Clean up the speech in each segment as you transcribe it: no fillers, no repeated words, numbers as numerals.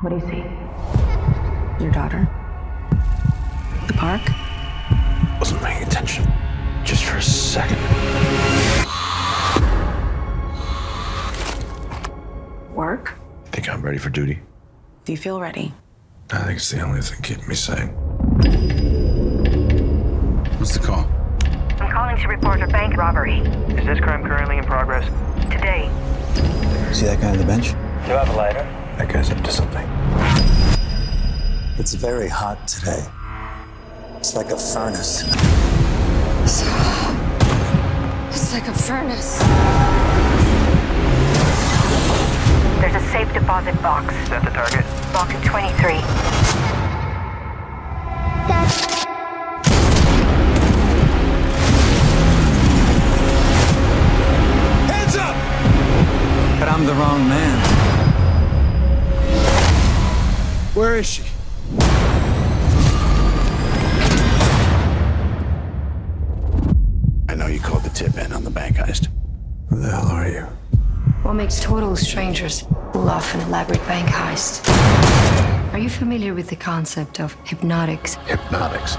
What do you see? Your daughter? The park? Wasn't paying attention. Just for a second. Work? Think I'm ready for duty? Do you feel ready? I think it's the only thing keeping me sane. What's the call? I'm calling to report a bank robbery. Is this crime currently in progress? Today. See that guy on the bench? Do you have a lighter? That guy's up to something. It's very hot today. It's like a furnace. It's like a furnace. There's a safe deposit box. Is that the target? Box 23. Hands up! But I'm the wrong man. Where is she? I know you called the tip in on the bank heist. Who the hell are you? What makes total strangers pull off an elaborate bank heist? Are you familiar with the concept of hypnotics? Hypnotics.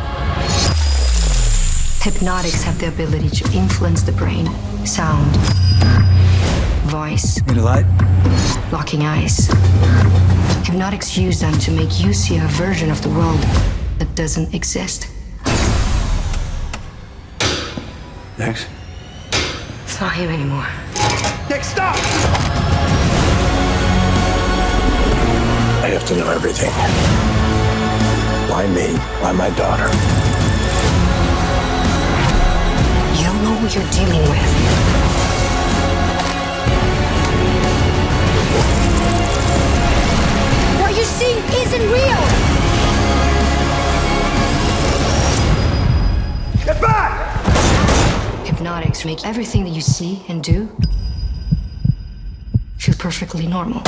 Hypnotics have the ability to influence the brain, sound, voice, Need a light? locking eyes. Hypnotics use them to make you see a version of the world that doesn't exist. Next. It's not him anymore. Nick, stop! I have to know everything. Why me? Why my daughter? You don't know who you're dealing with. What you're seeing isn't real! Get back! Hypnotics make everything that you see and do feel perfectly normal.